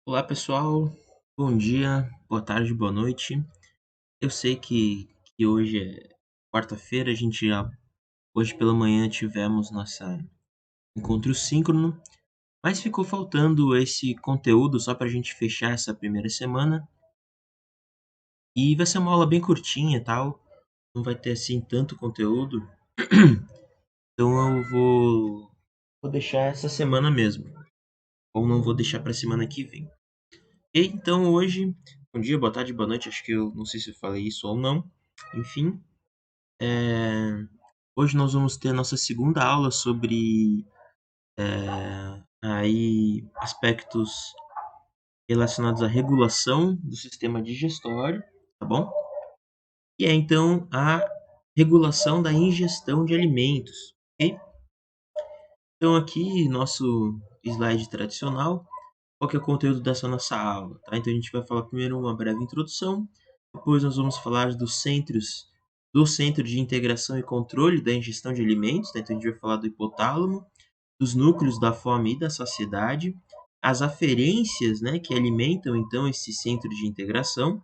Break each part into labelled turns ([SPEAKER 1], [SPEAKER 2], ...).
[SPEAKER 1] Olá pessoal, bom dia, boa tarde, boa noite. Eu sei que hoje é quarta-feira, hoje pela manhã tivemos nossa encontro síncrono, mas ficou faltando esse conteúdo só para a gente fechar essa primeira semana. E vai ser uma aula bem curtinha e tal, não vai ter assim tanto conteúdo, então vou deixar essa semana mesmo, ou não vou deixar para semana que vem. E então hoje, bom dia, boa tarde, boa noite, acho que eu não sei se eu falei isso ou não, enfim. É, Hoje nós vamos ter a nossa segunda aula sobre aspectos relacionados à regulação do sistema digestório, tá bom? E é então a regulação da ingestão de alimentos, ok? Então aqui, nosso slide tradicional, qual que é o conteúdo dessa nossa aula, tá? Então a gente vai falar primeiro uma breve introdução, depois nós vamos falar do Centro de Integração e Controle da Ingestão de Alimentos, tá? Então a gente vai falar do hipotálamo, dos núcleos da fome e da saciedade, as aferências, né, que alimentam então esse centro de integração.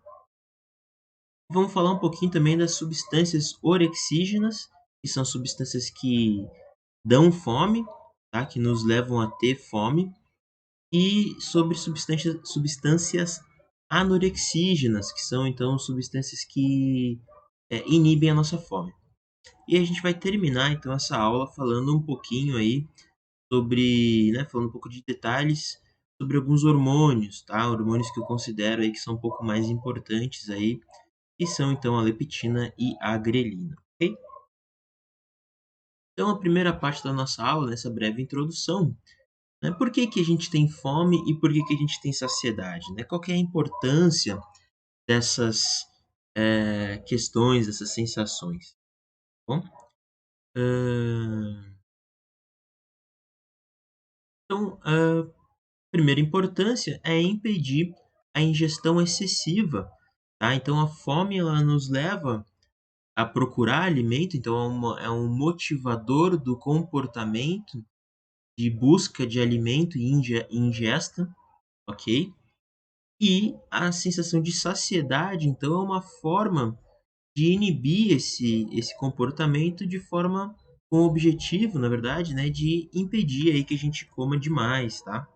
[SPEAKER 1] Vamos falar um pouquinho também das substâncias orexígenas, que são substâncias que dão fome, tá? Que nos levam a ter fome, e sobre substâncias anorexígenas, que são então substâncias que inibem a nossa fome. E a gente vai terminar então essa aula falando um pouquinho aí sobre, né, falando um pouco de detalhes sobre alguns hormônios, tá? Hormônios que eu considero aí que são um pouco mais importantes aí, que são então a leptina e a grelina, ok? Então a primeira parte da nossa aula, nessa breve introdução, né, por que que a gente tem fome e por que que a gente tem saciedade, né? Qual que é a importância dessas questões, dessas sensações, tá bom? Ahn, então, a primeira importância é impedir a ingestão excessiva, tá? Então a fome ela nos leva a procurar alimento, então é um motivador do comportamento de busca de alimento e ingesta, ok? E a sensação de saciedade, então, é uma forma de inibir esse comportamento de forma com o objetivo, na verdade, né, de impedir aí que a gente coma demais, tá?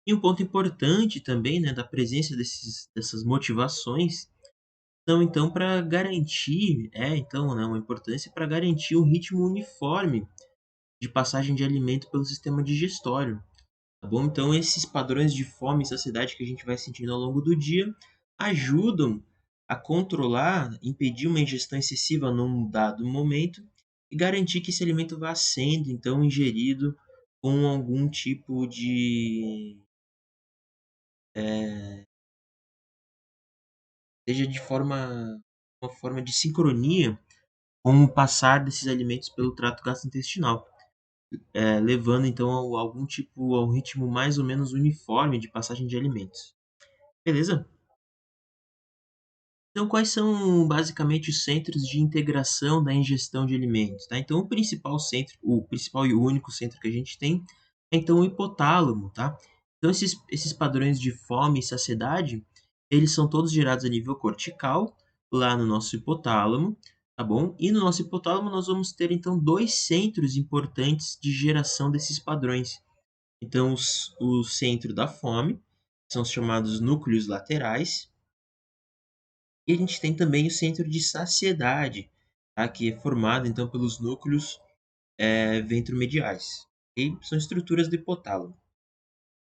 [SPEAKER 1] E um ponto importante também, né, da presença dessas motivações são então para garantir, então, né, uma importância para garantir um ritmo uniforme de passagem de alimento pelo sistema digestório, tá bom? Então esses padrões de fome e saciedade que a gente vai sentindo ao longo do dia ajudam a controlar, impedir uma ingestão excessiva num dado momento e garantir que esse alimento vá sendo então ingerido com algum tipo de seja de uma forma de sincronia com o passar desses alimentos pelo trato gastrointestinal, levando então a um ritmo mais ou menos uniforme de passagem de alimentos. Beleza? Então, quais são basicamente os centros de integração da ingestão de alimentos, tá? Então, o principal e o único centro que a gente tem é então o hipotálamo, tá? Então, esses padrões de fome e saciedade, eles são todos gerados a nível cortical, lá no nosso hipotálamo, tá bom? E no nosso hipotálamo nós vamos ter então dois centros importantes de geração desses padrões. Então, o centro da fome, que são os chamados núcleos laterais, e a gente tem também o centro de saciedade, tá? Que é formado então pelos núcleos ventromediais, e são estruturas do hipotálamo.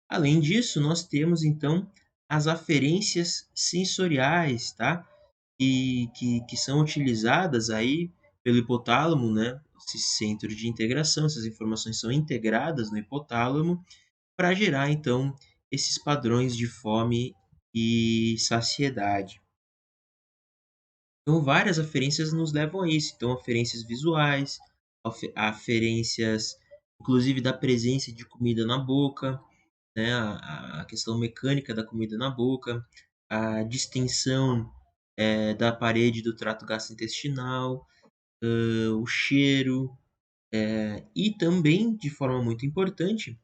[SPEAKER 1] Além disso, nós temos então as aferências sensoriais, tá? Que são utilizadas aí pelo hipotálamo, né? Esse centro de integração, essas informações são integradas no hipotálamo para gerar então esses padrões de fome e saciedade. Então, várias aferências nos levam a isso. Então, aferências visuais, aferências, inclusive, da presença de comida na boca, né? A questão mecânica da comida na boca, a distensão da parede do trato gastrointestinal, o cheiro, e também, de forma muito importante,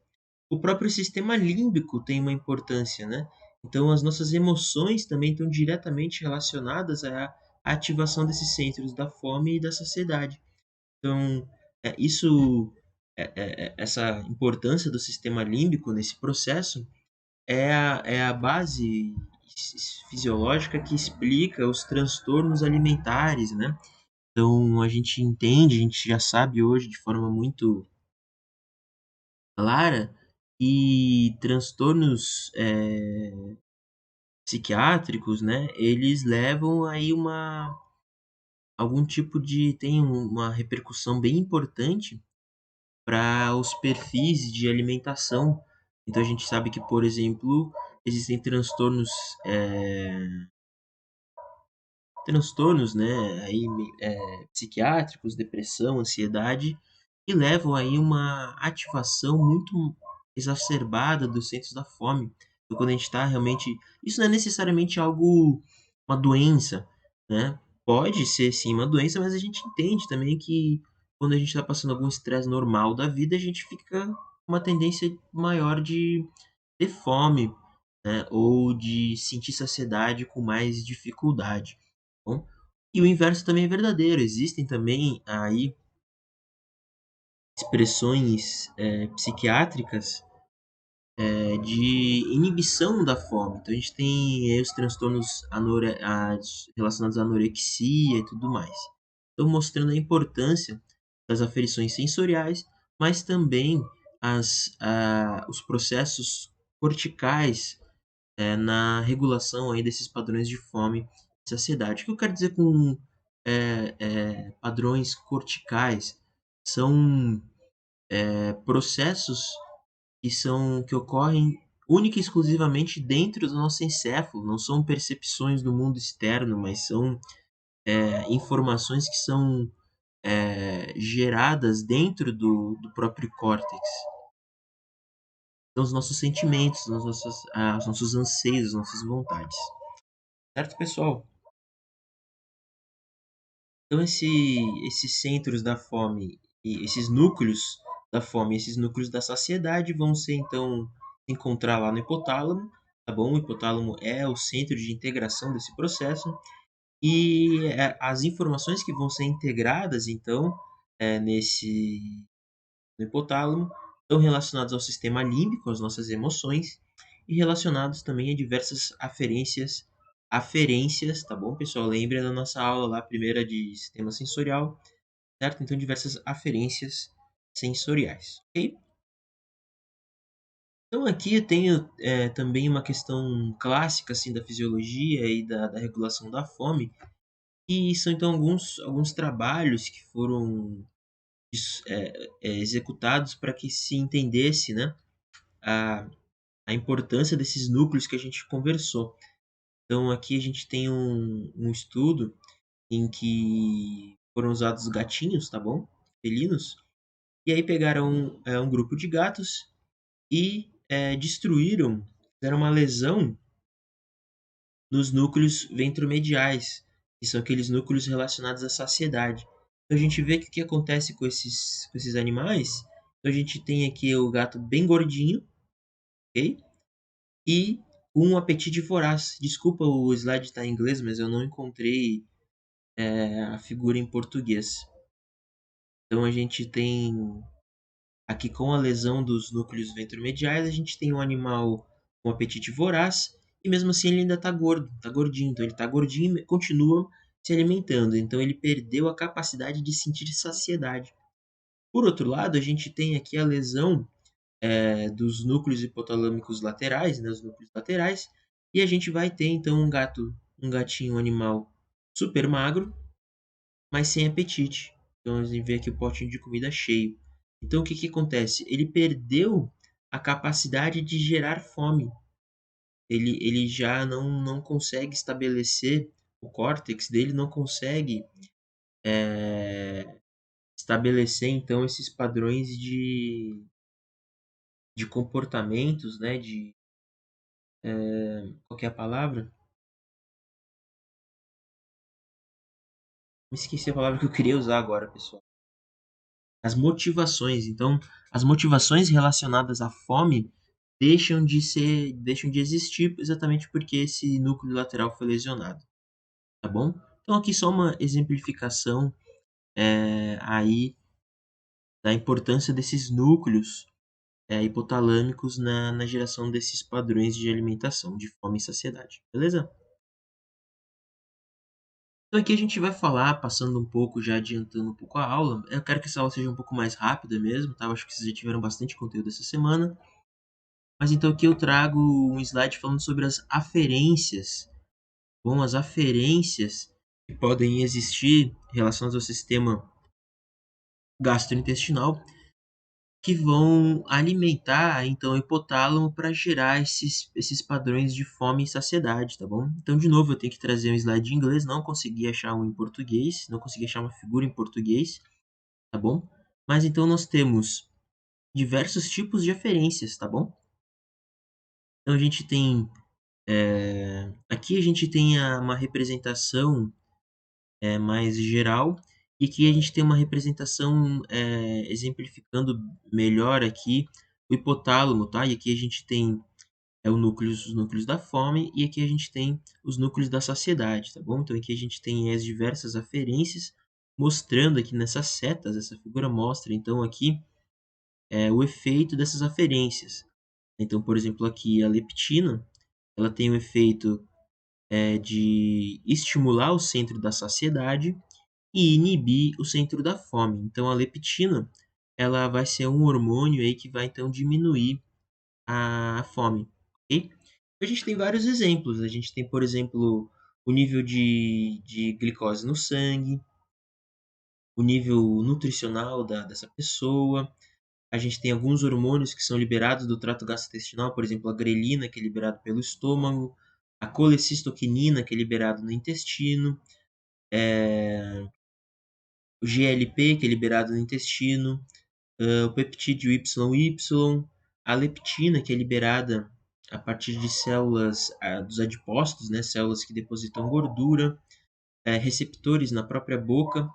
[SPEAKER 1] O próprio sistema límbico tem uma importância, né? Então, as nossas emoções também estão diretamente relacionadas à ativação desses centros da fome e da saciedade. Então, essa importância do sistema límbico nesse processo é a base fisiológica que explica os transtornos alimentares, né? Então, a gente entende, a gente já sabe hoje de forma muito clara que transtornos psiquiátricos, né, eles levam aí algum tipo de tem uma repercussão bem importante para os perfis de alimentação. Então a gente sabe que, por exemplo, existem transtornos, né, aí, psiquiátricos, depressão, ansiedade, que levam aí uma ativação muito exacerbada dos centros da fome. Então, quando a gente está realmente, isso não é necessariamente algo, uma doença, né? Pode ser sim uma doença, mas a gente entende também que quando a gente está passando algum estresse normal da vida, a gente fica com uma tendência maior de ter fome, né? Ou de sentir saciedade com mais dificuldade. Bom, e o inverso também é verdadeiro. Existem também aí expressões psiquiátricas de inibição da fome. Então a gente tem aí os transtornos relacionados à anorexia e tudo mais. Então mostrando a importância das aferições sensoriais, mas também os processos corticais na regulação aí desses padrões de fome e saciedade. O que eu quero dizer com padrões corticais? São processos que ocorrem única e exclusivamente dentro do nosso encéfalo, não são percepções do mundo externo, mas são informações que são geradas dentro do próprio córtex. São os nossos sentimentos, os nossos anseios, as nossas vontades. Certo, pessoal? Então, esses centros da fome e esses núcleos da fome, esses núcleos da saciedade vão ser então se encontrar lá no hipotálamo, tá bom? O hipotálamo é o centro de integração desse processo e as informações que vão ser integradas então nesse no hipotálamo estão relacionadas ao sistema límbico, às nossas emoções e relacionados também a diversas aferências, tá bom, pessoal? Lembra da nossa aula lá, primeira de sistema sensorial, certo? Então, diversas aferências sensoriais, ok? Então, aqui eu tenho também uma questão clássica assim, da fisiologia e da regulação da fome, e são então alguns trabalhos que foram executados para que se entendesse, né, a, a importância desses núcleos que a gente conversou. Então, aqui a gente tem um estudo em que foram usados gatinhos, tá bom? Felinos. E aí pegaram um grupo de gatos e destruíram, fizeram uma lesão nos núcleos ventromediais, que são aqueles núcleos relacionados à saciedade. Então a gente vê que o que acontece com esses animais. Então a gente tem aqui o gato bem gordinho, ok? E com um apetite voraz. Desculpa o slide estar em inglês, mas eu não encontrei a figura em português. Então a gente tem aqui com a lesão dos núcleos ventromediais, a gente tem um animal com apetite voraz e mesmo assim ele ainda está gordo, está gordinho. Então ele está gordinho e continua se alimentando. Então ele perdeu a capacidade de sentir saciedade. Por outro lado, a gente tem aqui a lesão dos núcleos hipotalâmicos laterais, né, os núcleos laterais, e a gente vai ter então um gatinho, um animal super magro, mas sem apetite. Então a gente vê aqui o potinho de comida cheio. Então o que que acontece? Ele perdeu a capacidade de gerar fome. Ele já não consegue estabelecer, o córtex dele não consegue estabelecer então esses padrões de comportamentos, né? Qual que é a palavra? Me esqueci a palavra que eu queria usar agora, pessoal. as motivações. Então, as motivações relacionadas à fome deixam de existir exatamente porque esse núcleo lateral foi lesionado, tá bom? Então, aqui só uma exemplificação aí da importância desses núcleos hipotalâmicos na geração desses padrões de alimentação, de fome e saciedade, beleza? Então aqui a gente vai falar, passando um pouco, já adiantando um pouco a aula. Eu quero que essa aula seja um pouco mais rápida mesmo, tá? Eu acho que vocês já tiveram bastante conteúdo essa semana. Mas então aqui eu trago um slide falando sobre as aferências. Bom, as aferências que podem existir relacionadas ao sistema gastrointestinal que vão alimentar então o hipotálamo para gerar esses padrões de fome e saciedade, tá bom? Então, de novo, eu tenho que trazer um slide em inglês, não consegui achar um em português, não consegui achar uma figura em português, tá bom? Mas então nós temos diversos tipos de aferências, tá bom? Então a gente tem aqui a gente tem uma representação mais geral e aqui a gente tem uma representação exemplificando melhor aqui o hipotálamo, tá? E aqui a gente tem os núcleos da fome e aqui a gente tem os núcleos da saciedade, tá bom? Então aqui a gente tem as diversas aferências mostrando aqui nessas setas, essa figura mostra então aqui o efeito dessas aferências. Então, por exemplo, aqui a leptina, ela tem o efeito de estimular o centro da saciedade e inibir o centro da fome. Então, a leptina, ela vai ser um hormônio aí que vai então diminuir a fome, ok? A gente tem vários exemplos. A gente tem, por exemplo, o nível de glicose no sangue, o nível nutricional dessa pessoa. A gente tem alguns hormônios que são liberados do trato gastrointestinal, por exemplo, a grelina, que é liberado pelo estômago, a colecistoquinina, que é liberado no intestino, o GLP, que é liberado no intestino, o peptídeo YY, a leptina, que é liberada a partir de células dos adipócitos, né, células que depositam gordura, receptores na própria boca,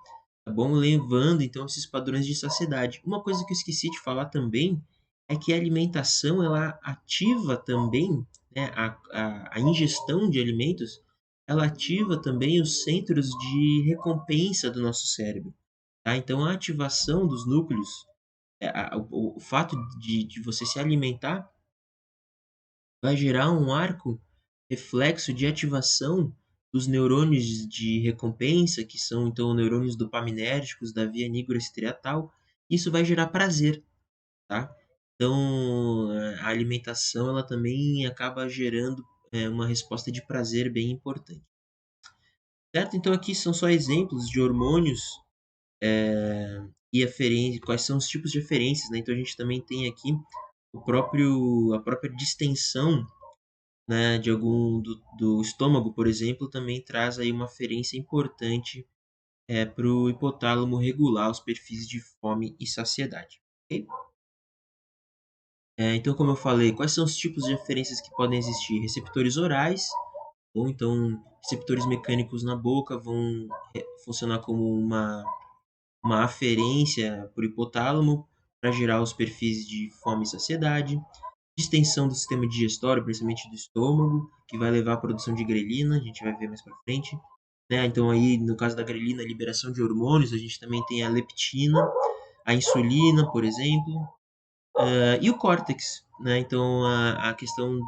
[SPEAKER 1] tá bom? Levando então esses padrões de saciedade. Uma coisa que eu esqueci de falar também é que a alimentação ela ativa também, né, a ingestão de alimentos, ela ativa também os centros de recompensa do nosso cérebro, tá? Então a ativação dos núcleos, o fato de você se alimentar vai gerar um arco reflexo de ativação dos neurônios de recompensa, que são então neurônios dopaminérgicos da via nigroestriatal. Isso vai gerar prazer, tá? Então, a alimentação ela também acaba gerando uma resposta de prazer bem importante, certo? Então, aqui são só exemplos de hormônios e aferências, quais são os tipos de aferências, né? Então, a gente também tem aqui a própria distensão, né, do estômago, por exemplo, também traz aí uma aferência importante para o hipotálamo regular os perfis de fome e saciedade. Ok? Então, como eu falei, quais são os tipos de aferências que podem existir? Receptores orais, ou então receptores mecânicos na boca vão funcionar como uma aferência para o hipotálamo para gerar os perfis de fome e saciedade. Distensão do sistema digestório, principalmente do estômago, que vai levar à produção de grelina, a gente vai ver mais para frente. Né? Então aí, no caso da grelina, a liberação de hormônios, a gente também tem a leptina, a insulina, por exemplo, e o córtex, né? Então a questão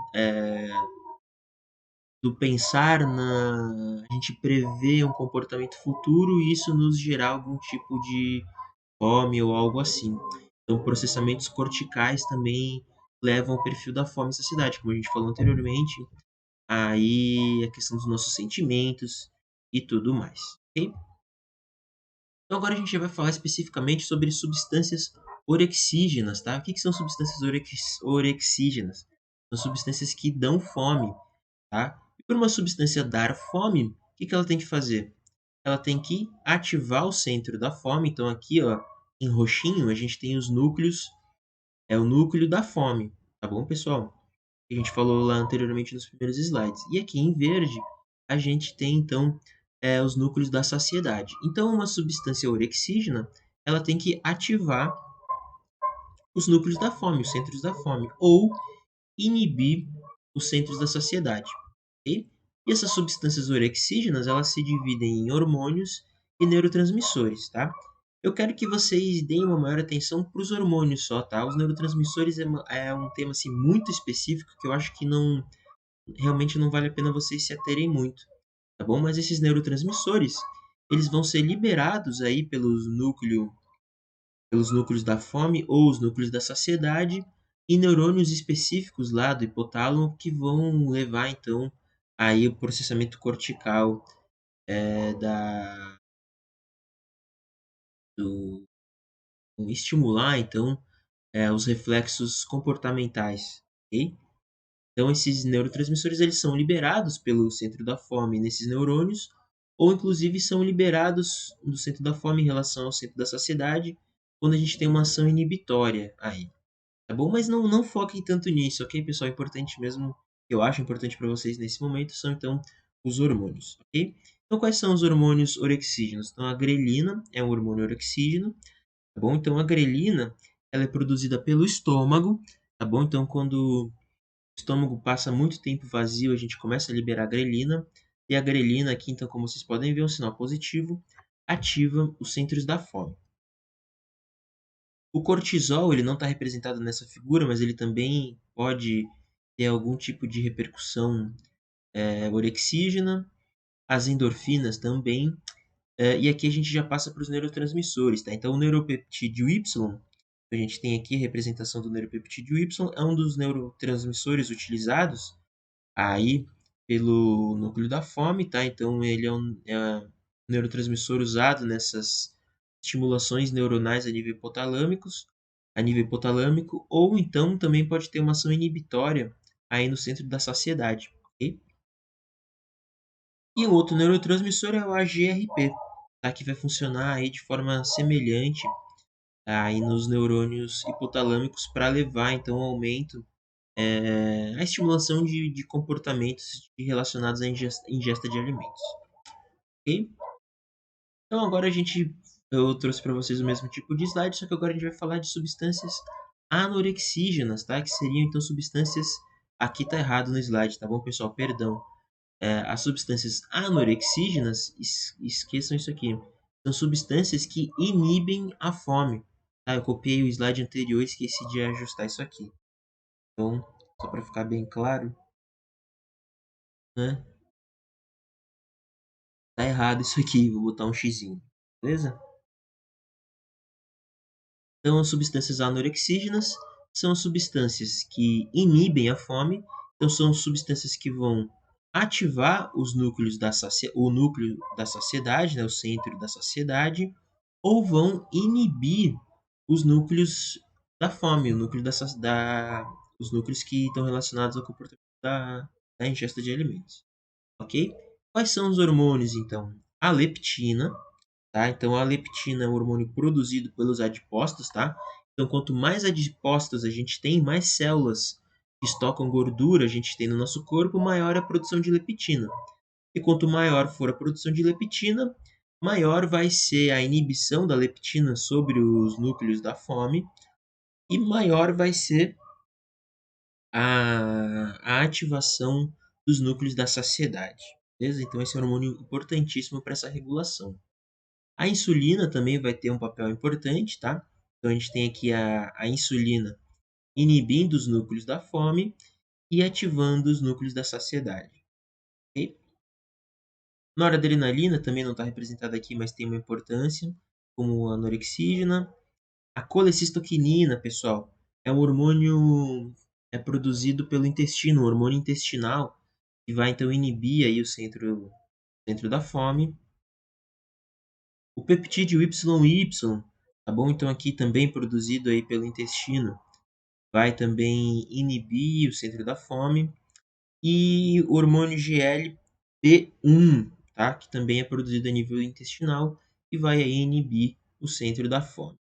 [SPEAKER 1] do pensar a gente prevê um comportamento futuro e isso nos gerar algum tipo de fome ou algo assim. Então, processamentos corticais também levam ao perfil da fome e saciedade, como a gente falou anteriormente. Aí a questão dos nossos sentimentos e tudo mais, ok? Então agora a gente vai falar especificamente sobre substâncias orexígenas, tá? O que são substâncias orexígenas? São substâncias que dão fome, tá? E para uma substância dar fome, o que ela tem que fazer? Ela tem que ativar o centro da fome. Então aqui, ó, em roxinho, a gente tem os núcleos, é o núcleo da fome, tá bom, pessoal? Que a gente falou lá anteriormente nos primeiros slides. E aqui em verde, a gente tem então os núcleos da saciedade. Então, uma substância orexígena, ela tem que ativar os núcleos da fome, os centros da fome, ou inibir os centros da saciedade. Ok? E essas substâncias orexígenas, elas se dividem em hormônios e neurotransmissores, tá? Eu quero que vocês deem uma maior atenção para os hormônios só, tá? Os neurotransmissores é um tema assim, muito específico que eu acho que não realmente não vale a pena vocês se aterem muito, tá bom? Mas esses neurotransmissores, eles vão ser liberados aí pelos núcleos da fome ou os núcleos da saciedade e neurônios específicos lá do hipotálamo que vão levar então aí o processamento cortical da do estimular então os reflexos comportamentais, ok? Então esses neurotransmissores eles são liberados pelo centro da fome nesses neurônios ou inclusive são liberados do centro da fome em relação ao centro da saciedade quando a gente tem uma ação inibitória aí. Tá bom? Mas não foquem tanto nisso, ok, pessoal? É importante mesmo, que eu acho importante para vocês nesse momento, são então os hormônios, ok? Então, quais são os hormônios orexígenos? Então, a grelina é um hormônio orexígeno, tá bom? Então, a grelina, ela é produzida pelo estômago, tá bom? Então, quando o estômago passa muito tempo vazio, a gente começa a liberar grelina, e a grelina aqui, então, como vocês podem ver, é um sinal positivo, ativa os centros da fome. O cortisol, ele não está representado nessa figura, mas ele também pode ter algum tipo de repercussão orexígena, as endorfinas também, e aqui a gente já passa para os neurotransmissores, tá? Então, o neuropeptídeo Y, a gente tem aqui a representação do neuropeptídeo Y, é um dos neurotransmissores utilizados aí pelo núcleo da fome, tá? Então, ele é um neurotransmissor usado nessas estimulações neuronais a nível hipotalâmico, ou então também pode ter uma ação inibitória aí no centro da saciedade, ok? E o outro neurotransmissor é o AGRP, tá? Que vai funcionar aí de forma semelhante aí nos neurônios hipotalâmicos para levar então ao aumento a estimulação de comportamentos relacionados à ingesta de alimentos, ok? Então agora eu trouxe para vocês o mesmo tipo de slide, só que agora a gente vai falar de substâncias anorexígenas, tá? Que seriam então substâncias, aqui tá errado no slide, tá bom, pessoal? Perdão. As substâncias anorexígenas, esqueçam isso aqui, são substâncias que inibem a fome, tá? Eu copiei o slide anterior e esqueci de ajustar isso aqui. Então, só para ficar bem claro, né? Tá errado isso aqui, vou botar um xizinho, beleza? Então, as substâncias anorexígenas são substâncias que inibem a fome, então são substâncias que vão ativar os núcleos o núcleo da saciedade, né, o centro da saciedade, ou vão inibir os núcleos da fome, o núcleo os núcleos que estão relacionados ao comportamento da ingesta de alimentos, ok? Quais são os hormônios, então? A leptina, tá? Então, a leptina é um hormônio produzido pelos adipócitos, tá? Então, quanto mais adipócitos a gente tem, mais células que estocam gordura a gente tem no nosso corpo, maior é a produção de leptina. E quanto maior for a produção de leptina, maior vai ser a inibição da leptina sobre os núcleos da fome e maior vai ser a ativação dos núcleos da saciedade. Beleza? Então, esse é um hormônio importantíssimo para essa regulação. A insulina também vai ter um papel importante, tá? Então a gente tem aqui a insulina inibindo os núcleos da fome e ativando os núcleos da saciedade. Okay? Noradrenalina também não está representada aqui, mas tem uma importância, como a anorexígena. A colecistoquinina, pessoal, é um hormônio produzido pelo intestino, um hormônio intestinal, que vai então inibir aí o centro da fome. O peptídeo YY, tá bom? Então aqui também produzido aí pelo intestino, vai também inibir o centro da fome. E o hormônio GLP-1, tá? Que também é produzido a nível intestinal e vai aí inibir o centro da fome.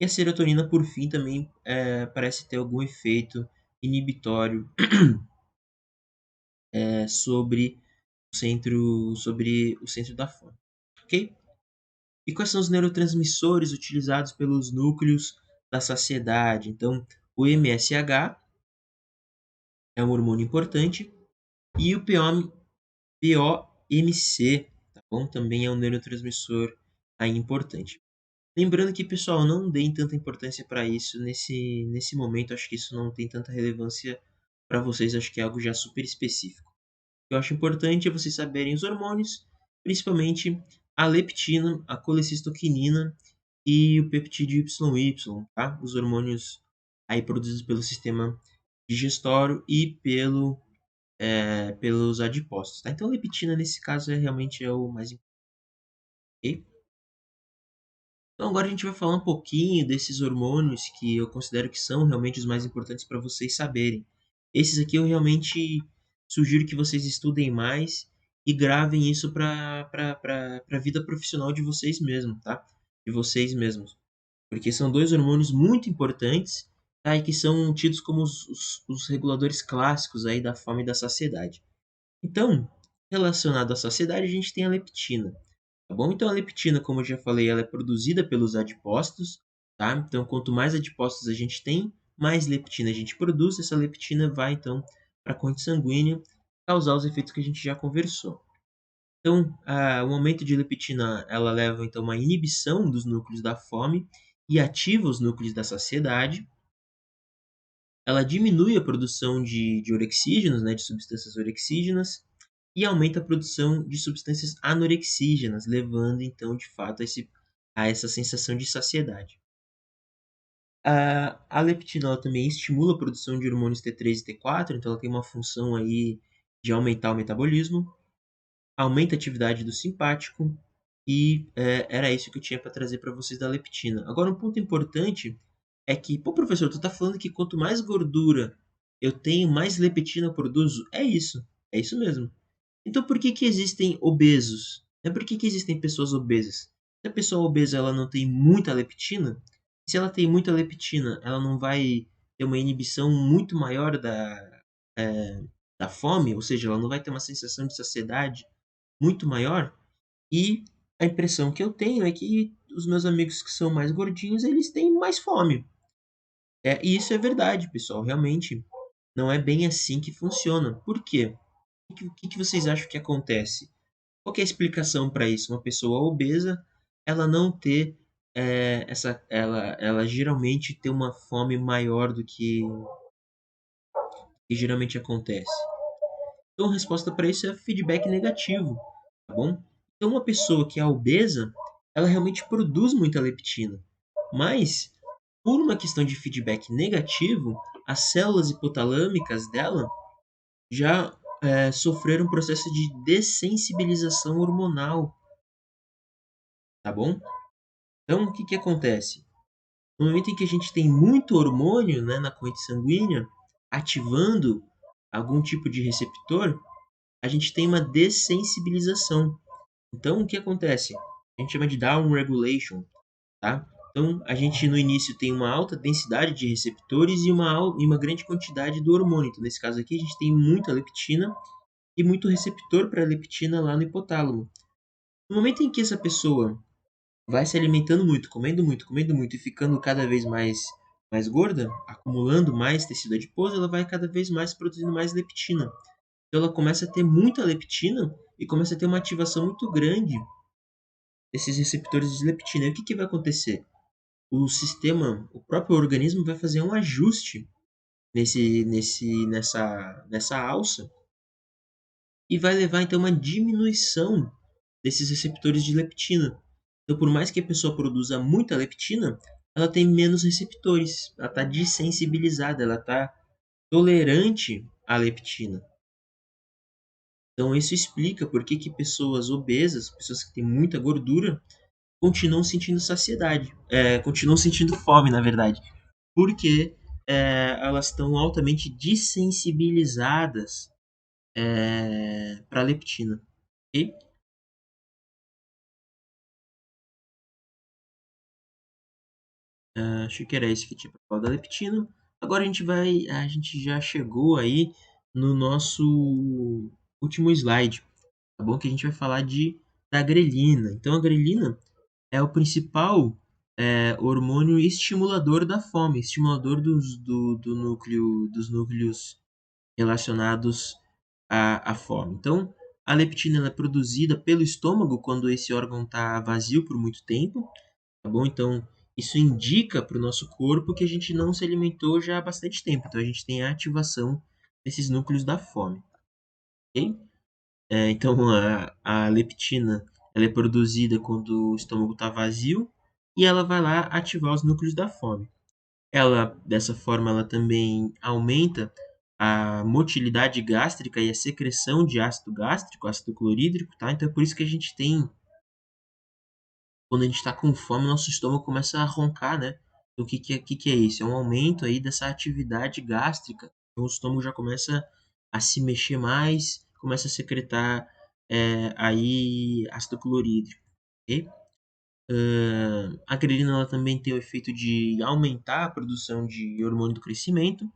[SPEAKER 1] E a serotonina, por fim, também parece ter algum efeito inibitório sobre o centro da fome, ok? E quais são os neurotransmissores utilizados pelos núcleos da saciedade? Então, o MSH é um hormônio importante e o POMC, tá bom? Também é um neurotransmissor aí importante. Lembrando que, pessoal, não deem tanta importância para isso nesse momento. Acho que isso não tem tanta relevância para vocês. Acho que é algo já super específico. O que eu acho importante é vocês saberem os hormônios, principalmente a leptina, a colecistoquinina e o peptídeo YY, tá? Os hormônios aí produzidos pelo sistema digestório e pelos adipócitos, tá? Então, a leptina, nesse caso, realmente é o mais importante. Então, agora a gente vai falar um pouquinho desses hormônios que eu considero que são realmente os mais importantes para vocês saberem. Esses aqui eu realmente sugiro que vocês estudem mais e gravem isso para a vida profissional de vocês mesmos, tá? De vocês mesmos. Porque são dois hormônios muito importantes, tá? E que são tidos como os reguladores clássicos aí da fome e da saciedade. Então, relacionado à saciedade, a gente tem a leptina. Tá bom? Então a leptina, como eu já falei, ela é produzida pelos adipócitos, tá? Então quanto mais adipócitos a gente tem, mais leptina a gente produz. Essa leptina vai então para a corrente sanguínea causar os efeitos que a gente já conversou. Então, o aumento de leptina, ela leva então uma inibição dos núcleos da fome e ativa os núcleos da saciedade. Ela diminui a produção de orexígenos, né, de substâncias orexígenas, e aumenta a produção de substâncias anorexígenas, levando então de fato a essa sensação de saciedade. A leptina ela também estimula a produção de hormônios T3 e T4, então ela tem uma função aí de aumentar o metabolismo, aumenta a atividade do simpático, e era isso que eu tinha para trazer para vocês da leptina. Agora, um ponto importante é que, pô, professor, tu tá falando que quanto mais gordura eu tenho, mais leptina eu produzo? É isso mesmo. Então, por que que existem obesos? Por que que existem pessoas obesas? Se a pessoa obesa ela não tem muita leptina, se ela tem muita leptina, ela não vai ter uma inibição muito maior eh, da fome, ou seja, ela não vai ter uma sensação de saciedade muito maior. E a impressão que eu tenho é que os meus amigos que são mais gordinhos, eles têm mais fome. E isso é verdade, pessoal. Realmente não é bem assim que funciona. Por quê? O que vocês acham que acontece? Qual que é a explicação para isso? Uma pessoa obesa, ela não ter ela geralmente ter uma fome maior do que geralmente acontece. Então a resposta para isso é feedback negativo, tá bom? Então uma pessoa que é obesa, ela realmente produz muita leptina, mas por uma questão de feedback negativo, as células hipotalâmicas dela já sofreram um processo de dessensibilização hormonal, tá bom? Então, o que que acontece? No momento em que a gente tem muito hormônio, né, na corrente sanguínea, ativando algum tipo de receptor, a gente tem uma dessensibilização. Então, o que acontece? A gente chama de down regulation, tá? Então, a gente no início tem uma alta densidade de receptores e uma grande quantidade do hormônio. Então, nesse caso aqui, a gente tem muita leptina e muito receptor para leptina lá no hipotálamo. No momento em que essa pessoa vai se alimentando muito, comendo muito e ficando cada vez mais gorda, acumulando mais tecido adiposo, ela vai cada vez mais produzindo mais leptina. Então ela começa a ter muita leptina e começa a ter uma ativação muito grande desses receptores de leptina. E o que, que vai acontecer? O próprio organismo vai fazer um ajuste nessa alça e vai levar então uma diminuição desses receptores de leptina. Então, por mais que a pessoa produza muita leptina, ela tem menos receptores, ela está dessensibilizada, ela está tolerante à leptina. Então, isso explica por que, que pessoas obesas, pessoas que têm muita gordura, continuam sentindo saciedade, continuam sentindo fome, na verdade, porque elas estão altamente dessensibilizadas para a leptina. Ok? Acho que era isso que tinha para falar da leptina. Agora a gente já chegou aí no nosso último slide, tá bom? Que a gente vai falar da grelina. Então a grelina é o principal hormônio estimulador da fome, estimulador dos núcleos relacionados à fome. Então, a leptina ela é produzida pelo estômago quando esse órgão está vazio por muito tempo, tá bom? Então, isso indica para o nosso corpo que a gente não se alimentou já há bastante tempo. Então, a gente tem a ativação desses núcleos da fome, ok? Então, a leptina ela é produzida quando o estômago está vazio e ela vai lá ativar os núcleos da fome. Ela, dessa forma, ela também aumenta a motilidade gástrica e a secreção de ácido gástrico, ácido clorídrico, tá? Então é por isso que a gente tem, quando a gente está com fome, nosso estômago começa a roncar, né? Então o que é isso? É um aumento aí dessa atividade gástrica. Então o estômago já começa a se mexer mais, começa a secretar aí ácido clorídrico, ok? A grelina ela também tem o efeito de aumentar a produção de hormônio do crescimento,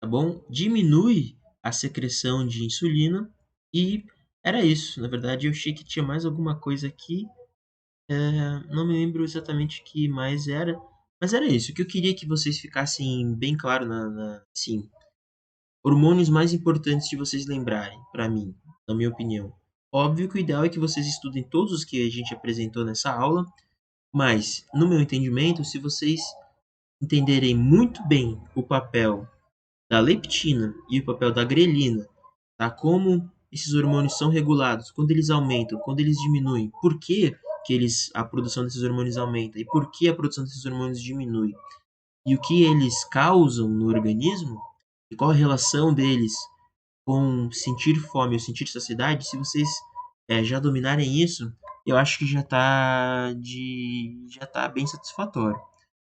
[SPEAKER 1] tá bom? Diminui a secreção de insulina e era isso. Na verdade, eu achei que tinha mais alguma coisa aqui, não me lembro exatamente o que mais era, mas era isso. O que eu queria que vocês ficassem bem claro assim, hormônios mais importantes de vocês lembrarem, para mim, na minha opinião. Óbvio que o ideal é que vocês estudem todos os que a gente apresentou nessa aula, mas, no meu entendimento, se vocês entenderem muito bem o papel da leptina e o papel da grelina, tá? Como esses hormônios são regulados, quando eles aumentam, quando eles diminuem, por que, a produção desses hormônios aumenta e por que a produção desses hormônios diminui, e o que eles causam no organismo, e qual a relação deles com sentir fome ou sentir saciedade, se vocês já dominarem isso, eu acho que já tá bem satisfatório.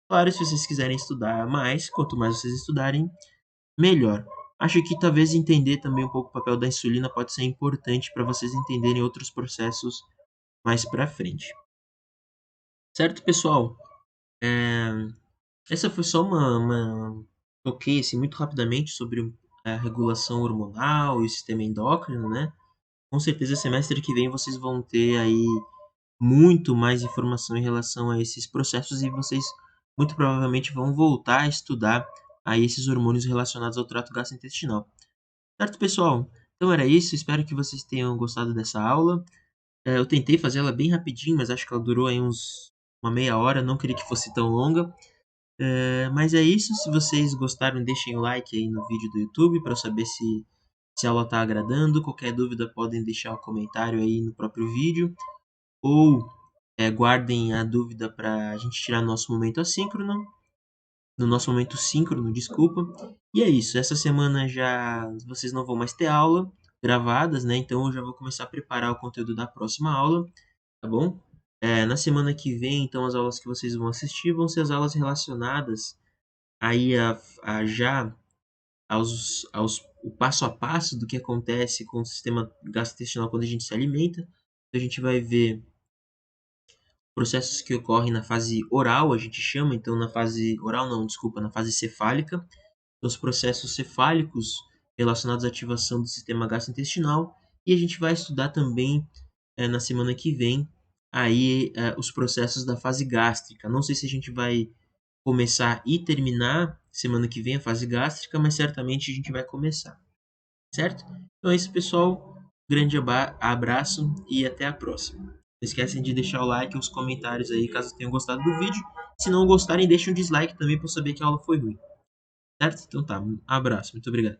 [SPEAKER 1] Claro, se vocês quiserem estudar mais, quanto mais vocês estudarem, melhor. Acho que talvez entender também um pouco o papel da insulina pode ser importante para vocês entenderem outros processos mais para frente. Certo, pessoal? É, Essa foi só toquei assim, muito rapidamente sobre a regulação hormonal e o sistema endócrino, né? Com certeza, semestre que vem vocês vão ter aí muito mais informação em relação a esses processos e vocês muito provavelmente vão voltar a estudar aí esses hormônios relacionados ao trato gastrointestinal. Certo, pessoal? Então era isso. Espero que vocês tenham gostado dessa aula. Eu tentei fazer ela bem rapidinho, mas acho que ela durou aí uma meia hora. Não queria que fosse tão longa. Mas é isso. Se vocês gostaram, deixem o like aí no vídeo do YouTube para eu saber se a aula está agradando. Qualquer dúvida, podem deixar o comentário aí no próprio vídeo. Ou guardem a dúvida para a gente tirar nosso momento assíncrono. No nosso momento síncrono, desculpa. E é isso. Essa semana já vocês não vão mais ter aula gravadas, né? Então eu já vou começar a preparar o conteúdo da próxima aula, tá bom? Na semana que vem, então, as aulas que vocês vão assistir vão ser as aulas relacionadas aí a já o passo a passo do que acontece com o sistema gastrointestinal quando a gente se alimenta. Então, a gente vai ver processos que ocorrem na fase oral, a gente chama, então na fase oral não, desculpa, na fase cefálica, os processos cefálicos relacionados à ativação do sistema gastrointestinal, e a gente vai estudar também na semana que vem aí os processos da fase gástrica. Não sei se a gente vai começar e terminar semana que vem a fase gástrica, mas certamente a gente vai começar, certo? Então é isso, pessoal. Grande abraço e até a próxima. Não esquecem de deixar o like e os comentários aí caso tenham gostado do vídeo. Se não gostarem, deixem um dislike também para eu saber que a aula foi ruim. Certo? Então tá, um abraço, muito obrigado.